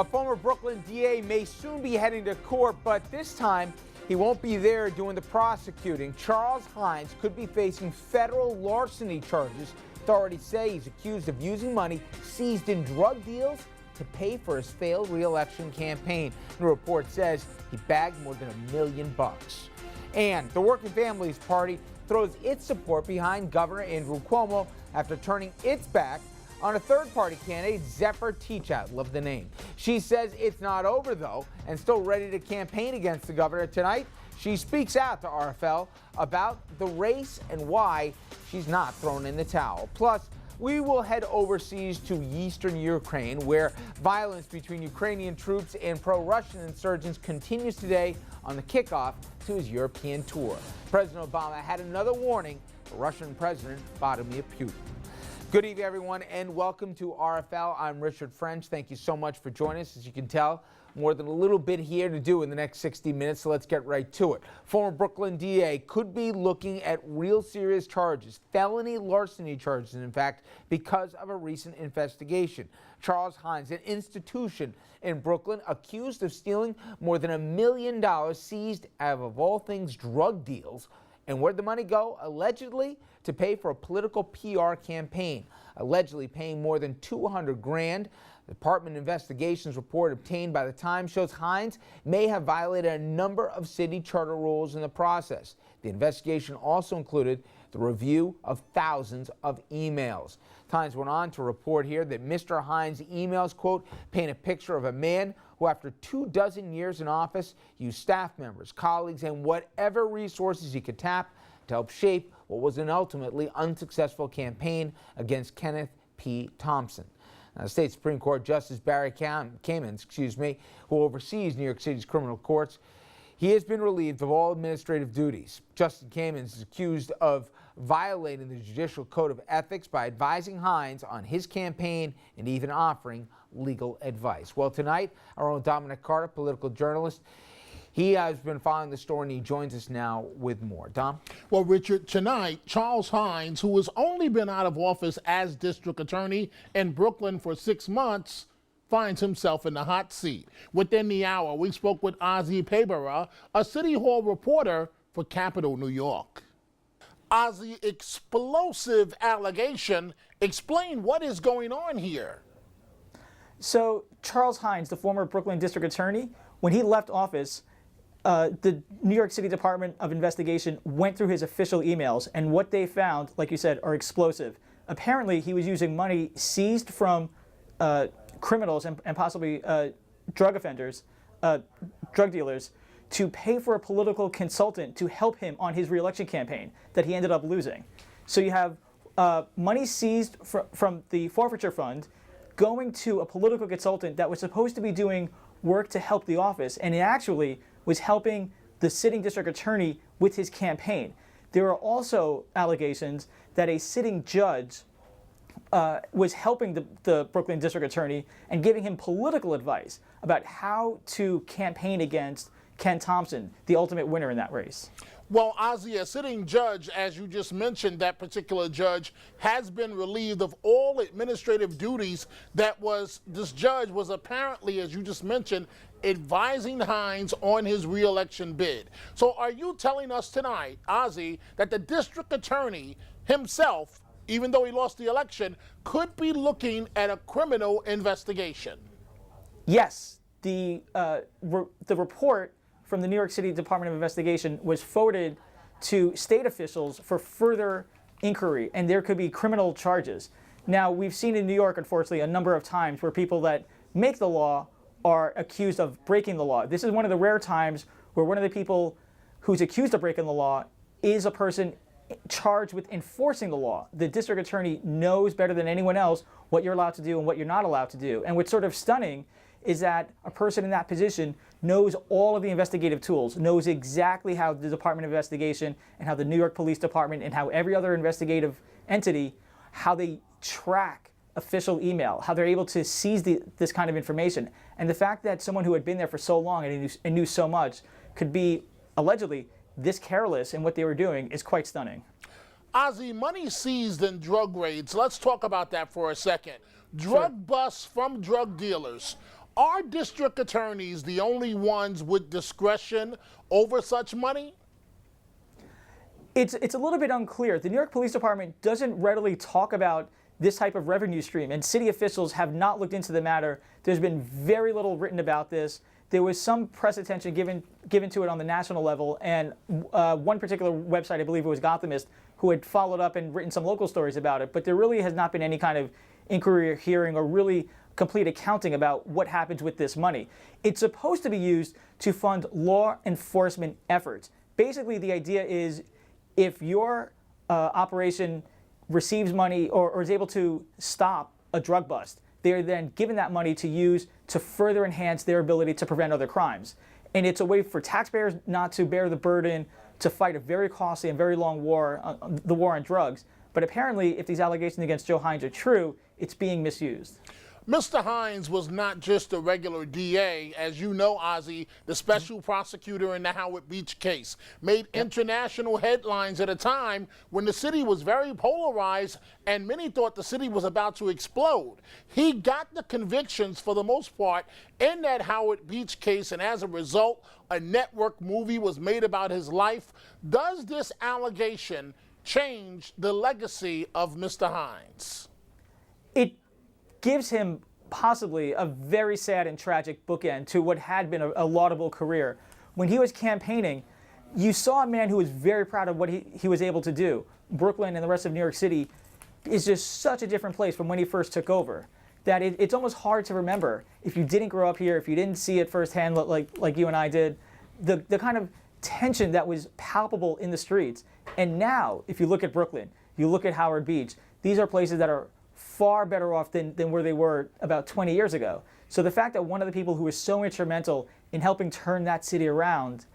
A former Brooklyn DA may soon be heading to court, but this time he won't be there doing the prosecuting. Charles Hynes could be facing federal larceny charges. Authorities say he's accused of using money seized in drug deals to pay for his failed re-election campaign. The report says he bagged more than $1 million. And the Working Families Party throws its support behind Governor Andrew Cuomo after turning its back on a third-party candidate, Zephyr Teachout. Love the name. She says it's not over, though, and still ready to campaign against the governor. Tonight, she speaks out to RFL about the race and why she's not thrown in the towel. Plus, we will head overseas to eastern Ukraine, where violence between Ukrainian troops and pro-Russian insurgents continues today on the kickoff to his European tour. President Obama had another warning for Russian President Vladimir Putin. Good evening, everyone, and welcome to RFL. I'm Richard French. Thank you so much for joining us. As you can tell, more than a little bit here to do in the next 60 minutes, so let's get right to it. Former Brooklyn DA could be looking at real serious charges, felony larceny charges, in fact, because of a recent investigation. Charles Hynes, an institution in Brooklyn, accused of stealing more than $1 million seized out of all things, drug deals. And where'd the money go? Allegedly to pay for a political PR campaign, allegedly paying more than $200,000. The Department investigations report obtained by the Times shows Hynes may have violated a number of city charter rules in the process. The investigation also included the review of thousands of emails. Times went on to report here that Mr. Hynes' emails, quote, paint a picture of a man who, after 24 years in office, used staff members, colleagues, and whatever resources he could tap to help shape what was an ultimately unsuccessful campaign against Kenneth P. Thompson. Now, State Supreme Court Justice Barry Kamens, who oversees New York City's criminal courts, he has been relieved of all administrative duties. Justice Kamens is accused of violating the Judicial Code of Ethics by advising Hynes on his campaign and even offering legal advice. Well, tonight, our own Dominic Carter, political journalist, he has been following the story, and he joins us now with more. Dom? Well, Richard, tonight, Charles Hynes, who has only been out of office as district attorney in Brooklyn for 6 months, finds himself in the hot seat. Within the hour, we spoke with Ozzy Pabera, a City Hall reporter for Capital New York. Ozzy, explosive allegation. Explain what is going on here. So Charles Hynes, the former Brooklyn district attorney, when he left office, the New York City Department of Investigation went through his official emails, and what they found, like you said, are explosive. Apparently, he was using money seized from criminals and possibly drug offenders, drug dealers, to pay for a political consultant to help him on his re-election campaign that he ended up losing. So you have money seized from the forfeiture fund going to a political consultant that was supposed to be doing work to help the office, and it actually was helping the sitting district attorney with his campaign. There are also allegations that a sitting judge was helping the Brooklyn district attorney and giving him political advice about how to campaign against Ken Thompson, the ultimate winner in that race. Well, Ozzy, a sitting judge, as you just mentioned, that particular judge has been relieved of all administrative duties. This judge was apparently, as you just mentioned, advising Hynes on his re-election bid. So are you telling us tonight, Ozzy, that the district attorney himself, even though he lost the election, could be looking at a criminal investigation? Yes. The report from the New York City Department of Investigation was forwarded to state officials for further inquiry, and there could be criminal charges. Now, we've seen in New York, unfortunately, a number of times where people that make the law are accused of breaking the law. This is one of the rare times where one of the people who's accused of breaking the law is a person charged with enforcing the law. The district attorney knows better than anyone else what you're allowed to do and what you're not allowed to do. And what's sort of stunning is that a person in that position knows all of the investigative tools, knows exactly how the Department of Investigation and how the New York Police Department and how every other investigative entity, how they track official email, how they're able to seize this kind of information. And the fact that someone who had been there for so long and knew so much could be allegedly this careless in what they were doing is quite stunning. Ozzy, money seized in drug raids. Let's talk about that for a second. Drug busts from drug dealers. Are district attorneys the only ones with discretion over such money? It's a little bit unclear. The New York Police Department doesn't readily talk about this type of revenue stream, and city officials have not looked into the matter. There's been very little written about this. There was some press attention given to it on the national level, and one particular website, I believe it was Gothamist, who had followed up and written some local stories about it. But there really has not been any kind of inquiry or hearing or really complete accounting about what happens with this money. It's supposed to be used to fund law enforcement efforts. Basically, the idea is if your operation receives money or is able to stop a drug bust, they're then given that money to use to further enhance their ability to prevent other crimes. And it's a way for taxpayers not to bear the burden to fight a very costly and very long war, the war on drugs. But apparently, if these allegations against Joe Hynes are true, it's being misused. Mr. Hynes was not just a regular DA. As you know, Ozzy, the special prosecutor in the Howard Beach case, made international headlines at a time when the city was very polarized and many thought the city was about to explode. He got the convictions for the most part in that Howard Beach case, and as a result, a network movie was made about his life. Does this allegation change the legacy of Mr. Hynes? It gives him possibly a very sad and tragic bookend to what had been a laudable career. When he was campaigning, you saw a man who was very proud of what he was able to do. Brooklyn and the rest of New York City is just such a different place from when he first took over that it's almost hard to remember if you didn't grow up here, if you didn't see it firsthand like you and I did, the kind of tension that was palpable in the streets. And now, if you look at Brooklyn, you look at Howard Beach, these are places that are far better off than where they were about 20 years ago. So the fact that one of the people who was so instrumental in helping turn that city around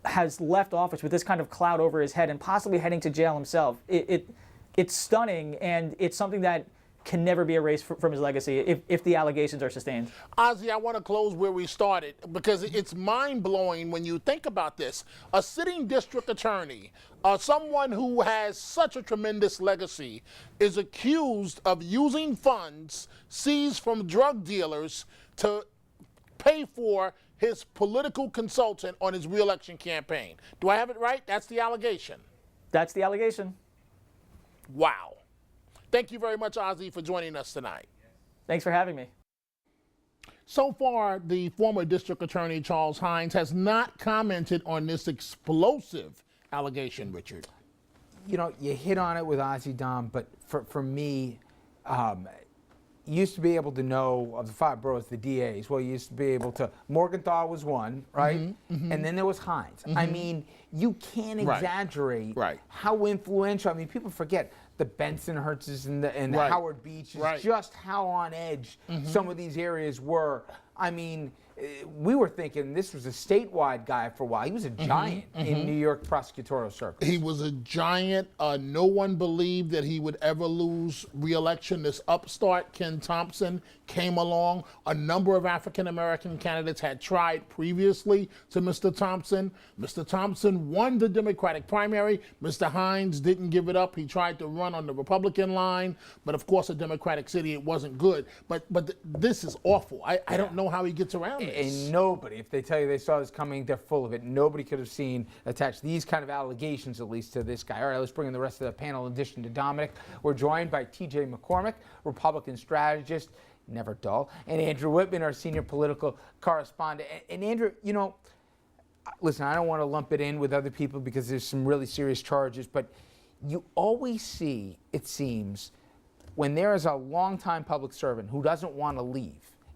has left office with this kind of cloud over his head and possibly heading to jail himself, it's stunning, and it's something that can never be erased from his legacy if the allegations are sustained. Ozzy, I want to close where we started because it's mind-blowing when you think about this. A sitting district attorney, someone who has such a tremendous legacy, is accused of using funds seized from drug dealers to pay for his political consultant on his re-election campaign. Do I have it right? That's the allegation. That's the allegation. Wow. Thank you very much, Ozzy, for joining us tonight. Thanks for having me. So far, the former district attorney, Charles Hynes, has not commented on this explosive allegation, Richard. You know, you hit on it with Ozzy, Dom, but for me, you used to be able to know of the 5 boroughs, the DAs. Well, you used to be able to, Morgenthau was one, right? And then there was Hynes. I mean, you can't exaggerate how influential. I mean, people forget the Bensonhursts and the Howard Beach, just how on edge some of these areas were. I mean, we were thinking this was a statewide guy for a while. He was a giant in New York prosecutorial circles. He was a giant. No one believed that he would ever lose re-election. This upstart, Ken Thompson, came along. A number of African-American candidates had tried previously to Mr. Thompson. Mr. Thompson won the Democratic primary. Mr. Hynes didn't give it up. He tried to run on the Republican line, but of course, a Democratic city, it wasn't good. But this is awful. I don't know how he gets around this. And nobody, if they tell you they saw this coming, they're full of it. Nobody could have attached these kind of allegations, at least, to this guy. All right, let's bring in the rest of the panel. In addition to Dominic, we're joined by T.J. McCormick, Republican strategist, never dull, and Andrew Whitman, our senior political correspondent. And Andrew, you know, listen, I don't want to lump it in with other people because there's some really serious charges, but you always see, it seems, when there is a longtime public servant who doesn't want to leave,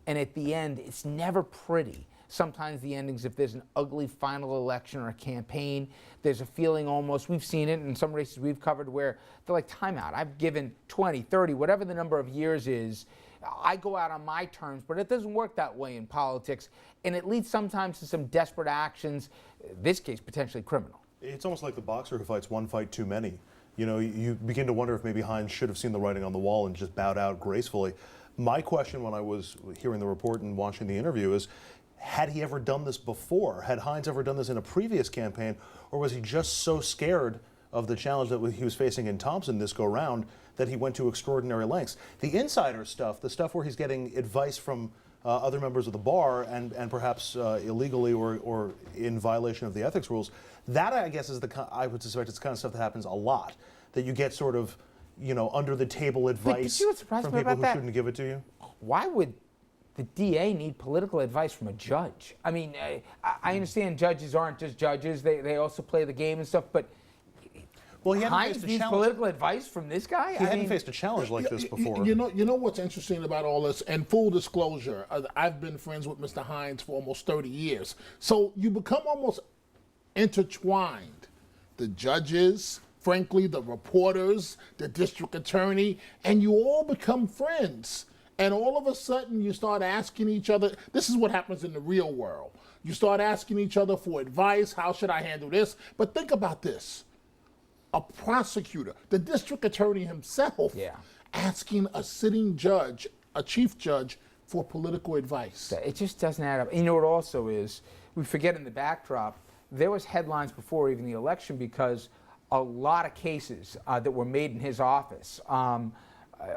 and at the end, it's never pretty. Sometimes the endings, if there's an ugly final election or a campaign, there's a feeling almost, we've seen it in some races we've covered where they're like, time out. I've given 20, 30, whatever the number of years is. I go out on my terms, but it doesn't work that way in politics. And it leads sometimes to some desperate actions, in this case, potentially criminal. It's almost like the boxer who fights one fight too many. You know, you begin to wonder if maybe Hynes should have seen the writing on the wall and just bowed out gracefully. My question when I was hearing the report and watching the interview is, had he ever done this before? Had Hynes ever done this in a previous campaign? Or was he just so scared of the challenge that he was facing in Thompson this go round that he went to extraordinary lengths? The insider stuff, the stuff where he's getting advice from other members of the bar and perhaps illegally or in violation of the ethics rules. That, I guess, is I would suspect it's the kind of stuff that happens a lot, that you get sort of, under the table advice see what surprised from me people about who that? shouldn't give it to you. Why would the DA need political advice from a judge? I mean, I understand judges aren't just judges. They also play the game and stuff, but Well, he hadn't Hynes faced a needs challenge. political advice from this guy? He hadn't faced a challenge like this before. You know what's interesting about all this, and full disclosure, I've been friends with Mr. Hynes for almost 30 years. So you become almost intertwined. The judges, frankly, the reporters, the district attorney, and you all become friends. And all of a sudden you start asking each other, this is what happens in the real world. You start asking each other for advice, how should I handle this? But think about this. A prosecutor, the district attorney himself, asking a sitting judge, a chief judge, for political advice. It just doesn't add up. You know what also is, we forget in the backdrop, there was headlines before even the election because a lot of cases that were made in his office.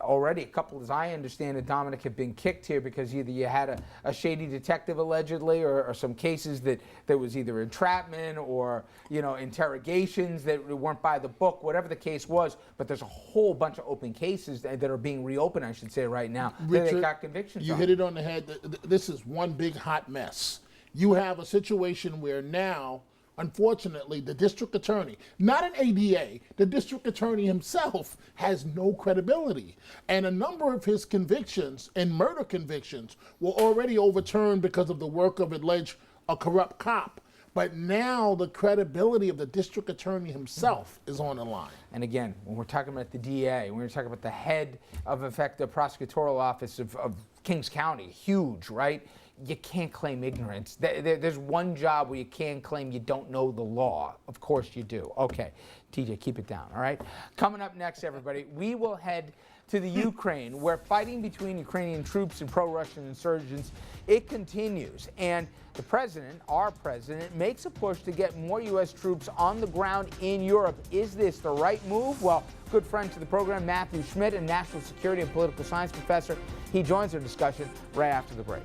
Already a couple, as I understand it, Dominic, have been kicked here because either you had a shady detective allegedly or some cases that there was either entrapment or, interrogations that weren't by the book, whatever the case was. But there's a whole bunch of open cases that are being reopened, I should say, right now. Richard, they got convictions you on. hit it on the head. This is one big hot mess. You have a situation where now, unfortunately, the district attorney, not an ADA, the district attorney himself has no credibility. And a number of his convictions and murder convictions were already overturned because of the work of alleged a corrupt cop. But now the credibility of the district attorney himself is on the line. And again, when we're talking about the DA, when we're talking about the head of, in fact, the prosecutorial office of Kings County, huge, right? You can't claim ignorance. There's one job where you can claim you don't know the law. Of course you do. Okay, TJ, keep it down, all right? Coming up next, everybody, we will head to the Ukraine, where fighting between Ukrainian troops and pro-Russian insurgents, it continues. And the president, our president, makes a push to get more U.S. troops on the ground in Europe. Is this the right move? Well, good friend to the program, Matthew Schmidt, a national security and political science professor, he joins our discussion right after the break.